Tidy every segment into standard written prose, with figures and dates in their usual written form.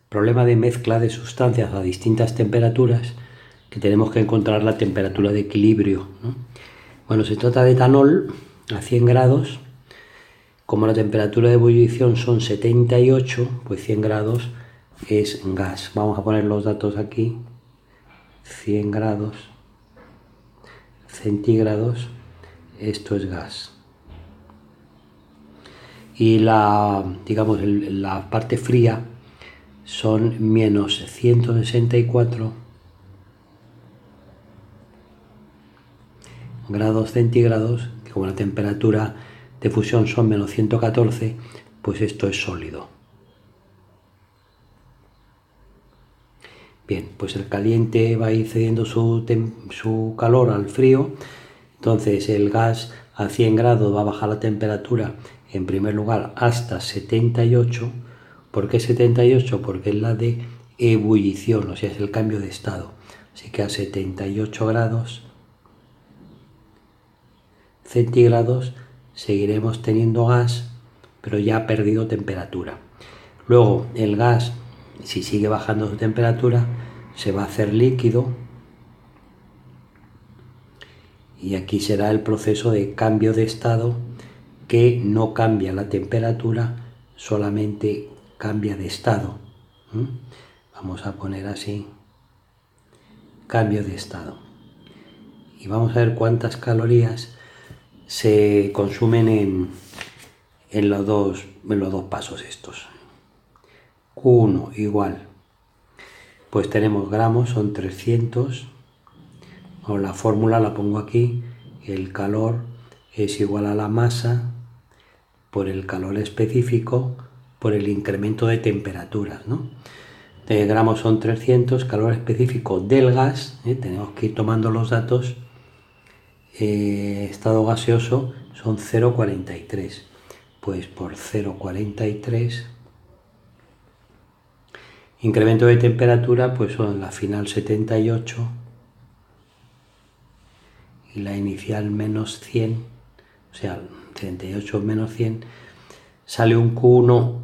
problema de mezcla de sustancias a distintas temperaturas, que tenemos que encontrar la temperatura de equilibrio, ¿no? Bueno, se trata de etanol a 100 grados. Como la temperatura de ebullición son 78, pues 100 grados es gas. Vamos a poner los datos aquí. 100 grados centígrados, esto es gas. Y digamos, la parte fría son menos 164 grados centígrados, que como la temperatura de fusión son menos 114, pues esto es sólido. Bien, pues el caliente va a ir cediendo su calor al frío, entonces el gas a 100 grados va a bajar la temperatura en primer lugar hasta 78. ¿Por qué 78? Porque es la de ebullición, o sea, es el cambio de estado. Así que a 78 grados centígrados seguiremos teniendo gas, pero ya ha perdido temperatura. Luego el gas, si sigue bajando su temperatura, se va a hacer líquido, y aquí será el proceso de cambio de estado, que no cambia la temperatura, solamente cambia de estado. Vamos a poner así, cambio de estado. Y vamos a ver cuántas calorías se consumen en los dos pasos estos. Q1 igual, pues tenemos gramos, son 300, o la fórmula la pongo aquí, el calor es igual a la masa por el calor específico por el incremento de temperaturas, ¿no? De gramos son 300, calor específico del gas, tenemos que ir tomando los datos, estado gaseoso son 0,43, pues por 0,43, incremento de temperatura, pues son la final 78 y la inicial menos 100, o sea, 38 menos 100, sale un Q1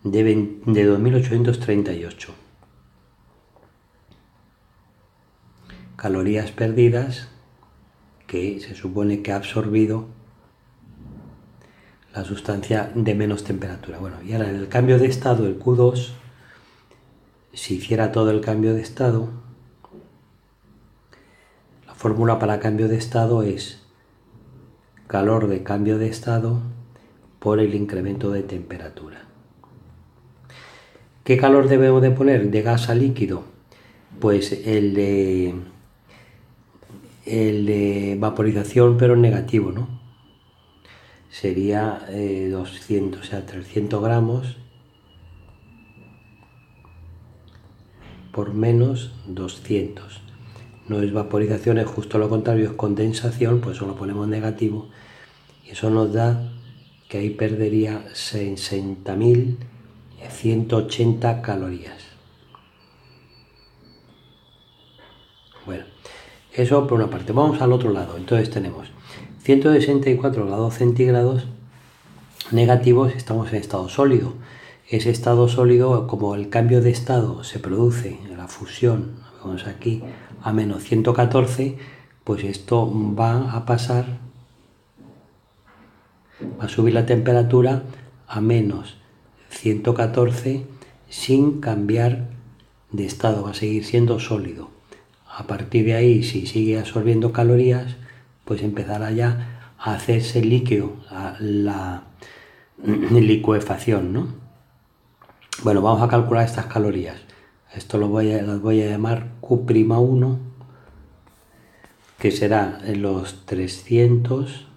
de 2838. Calorías perdidas que se supone que ha absorbido la sustancia de menos temperatura. Bueno, y ahora en el cambio de estado, el Q2, si hiciera todo el cambio de estado, la fórmula para cambio de estado es calor de cambio de estado por el incremento de temperatura. ¿Qué calor debemos de poner de gas a líquido? Pues el de vaporización, pero negativo, ¿no? Sería 200, o sea, 300 gramos por menos 200. No es vaporización, es justo lo contrario, es condensación, pues eso lo ponemos negativo, y eso nos da que ahí perdería 60.180 calorías. Bueno, eso por una parte. Vamos al otro lado. Entonces tenemos 164 grados centígrados negativos, estamos en estado sólido. Ese estado sólido, como el cambio de estado se produce en la fusión, vamos aquí, a menos 114, pues esto va a pasar, va a subir la temperatura a menos 114 sin cambiar de estado, va a seguir siendo sólido. A partir de ahí, si sigue absorbiendo calorías, pues empezará ya a hacerse líquido, la licuefacción, ¿no? Bueno, vamos a calcular estas calorías. Esto las voy a llamar Q'1, que será en los 300.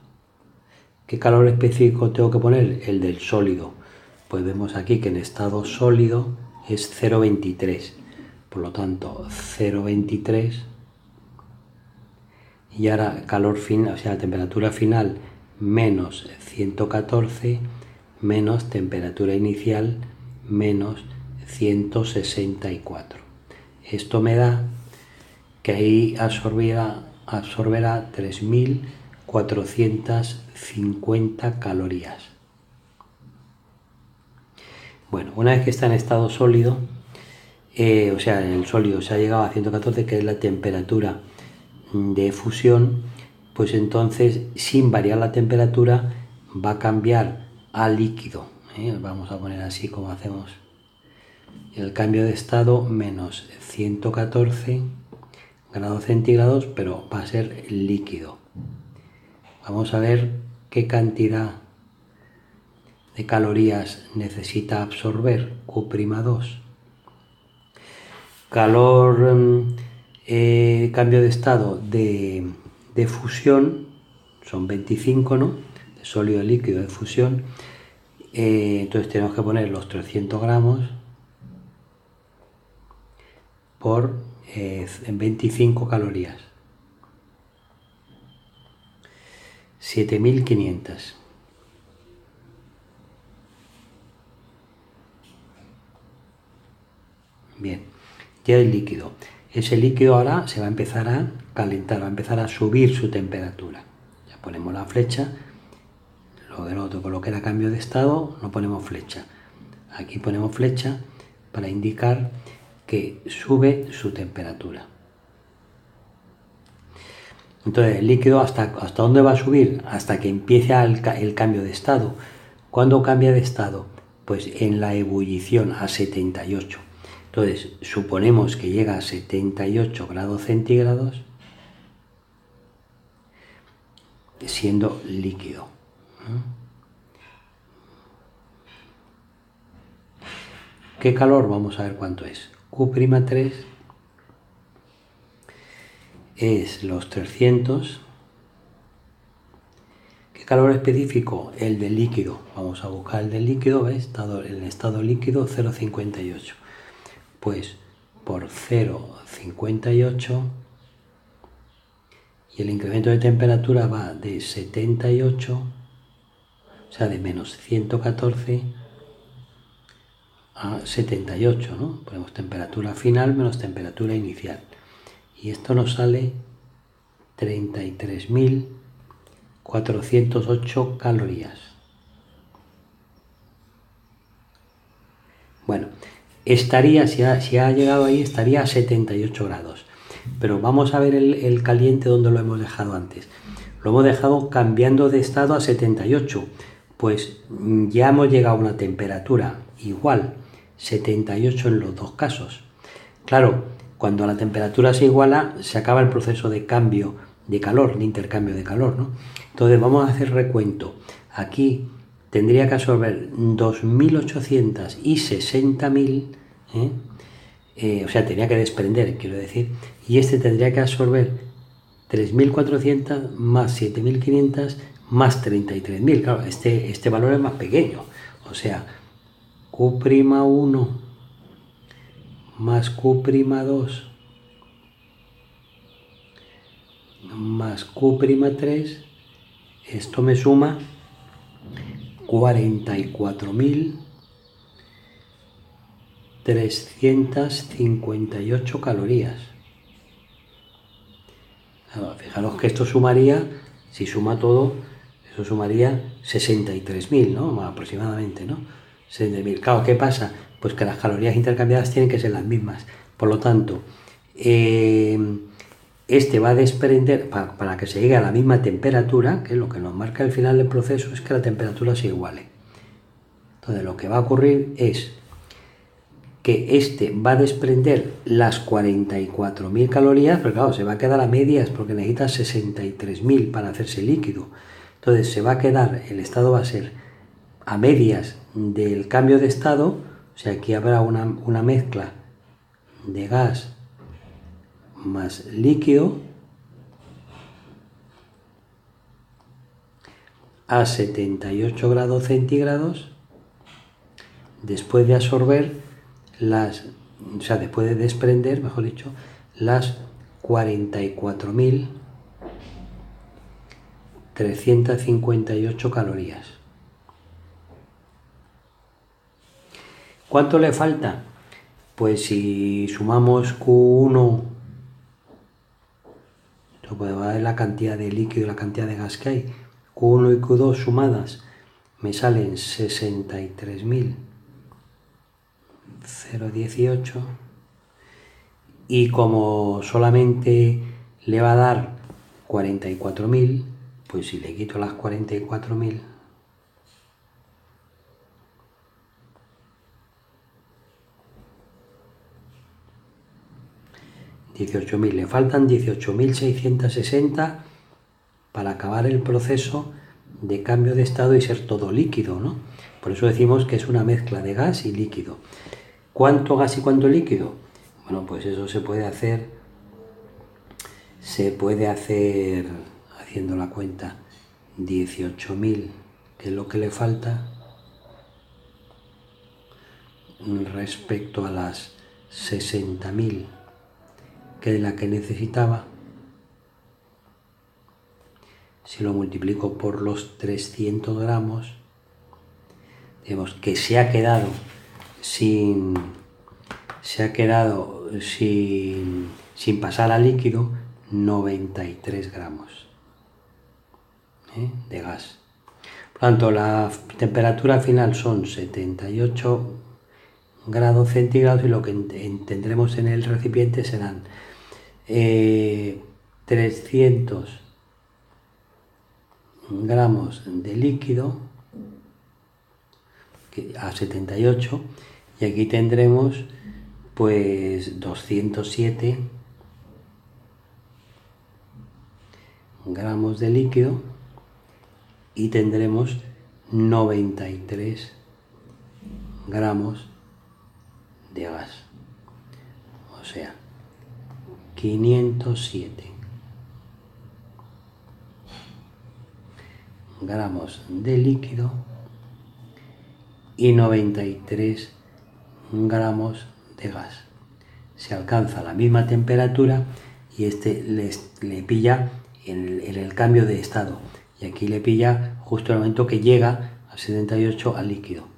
¿Qué calor específico tengo que poner? El del sólido. Pues vemos aquí que en estado sólido es 0,23. Por lo tanto, 0,23. Y ahora calor final, o sea, temperatura final menos 114 menos temperatura inicial menos 164. Esto me da que ahí absorberá 3.450 calorías. Bueno, una vez que está en estado sólido, o sea, en el sólido se ha llegado a 114, que es la temperatura de fusión, pues entonces, sin variar la temperatura, va a cambiar a líquido. Vamos a poner así como hacemos el cambio de estado, menos 114 grados centígrados, pero va a ser líquido. Vamos a ver qué cantidad de calorías necesita absorber Q'2. Calor, cambio de estado de fusión, son 25, ¿no? De sólido a líquido de fusión. Entonces tenemos que poner los 300 gramos por 25 calorías. 7500. Bien, ya el líquido. Ese líquido ahora se va a empezar a calentar, va a empezar a subir su temperatura. Ya ponemos la flecha. Lo del otro, con lo que era cambio de estado, no ponemos flecha. Aquí ponemos flecha para indicar que sube su temperatura. Entonces, el líquido, ¿hasta dónde va a subir? Hasta que empiece el cambio de estado. ¿Cuándo cambia de estado? Pues en la ebullición, a 78. Entonces, suponemos que llega a 78 grados centígrados, siendo líquido. ¿Qué calor? Vamos a ver cuánto es. Q'3 es los 300. ¿Qué calor específico? El del líquido. Vamos a buscar el del líquido, ¿ves? El estado líquido 0,58. Pues por 0,58, y el incremento de temperatura va de 78, o sea, de menos 114 a 78, ¿no? Ponemos temperatura final menos temperatura inicial. Y esto nos sale 33.408 calorías. Bueno, estaría, si ha llegado ahí, estaría a 78 grados. Pero vamos a ver el caliente donde lo hemos dejado antes. Lo hemos dejado cambiando de estado a 78. Pues ya hemos llegado a una temperatura igual, 78 en los dos casos. Claro, cuando la temperatura se iguala, se acaba el proceso de cambio de calor, de intercambio de calor, ¿no? Entonces vamos a hacer recuento. Aquí tendría que absorber 2.800 y 60.000, o sea, tenía que desprender, quiero decir, y este tendría que absorber 3.400 más 7.500 más 33.000. Claro, este valor es más pequeño, o sea, Q'1 más Q'2 más Q'3, esto me suma 44.358 calorías. Fijaros que esto sumaría, si suma todo, eso sumaría 63.000, ¿no? Aproximadamente, ¿no? 60.000. Claro, ¿qué pasa? Pues que las calorías intercambiadas tienen que ser las mismas. Por lo tanto, este va a desprender, para que se llegue a la misma temperatura, que lo que nos marca el final del proceso es que la temperatura se iguale. Entonces, lo que va a ocurrir es que este va a desprender las 44.000 calorías, pero claro, se va a quedar a medias porque necesita 63.000 para hacerse líquido. Entonces se va a quedar, el estado va a ser a medias del cambio de estado, o sea, aquí habrá una mezcla de gas más líquido a 78 grados centígrados, después de absorber después de desprender, mejor dicho, las 44.358 calorías. ¿Cuánto le falta? Pues si sumamos Q1, esto puede valer la cantidad de líquido y la cantidad de gas que hay, Q1 y Q2 sumadas me salen 63.000 0,18 y como solamente le va a dar 44.000, pues si le quito las 44.000, le faltan 18.660 para acabar el proceso de cambio de estado y ser todo líquido, ¿no? Por eso decimos que es una mezcla de gas y líquido. ¿Cuánto gas y cuánto líquido? Bueno, pues eso se puede hacer haciendo la cuenta. 18.000, que es lo que le falta, respecto a las 60.000, que es la que necesitaba. Si lo multiplico por los 300 gramos, vemos que se ha quedado sin pasar a líquido 93 gramos de gas. Por lo tanto, la temperatura final son 78 grados centígrados y lo que tendremos en el recipiente serán 300 gramos de líquido a 78 y aquí tendremos pues 207 gramos de líquido y tendremos 93 gramos de gas, o sea 507 gramos de líquido y 93 gramos de gas. Se alcanza la misma temperatura y le pilla en el cambio de estado y aquí le pilla justo el momento que llega a 78 al líquido.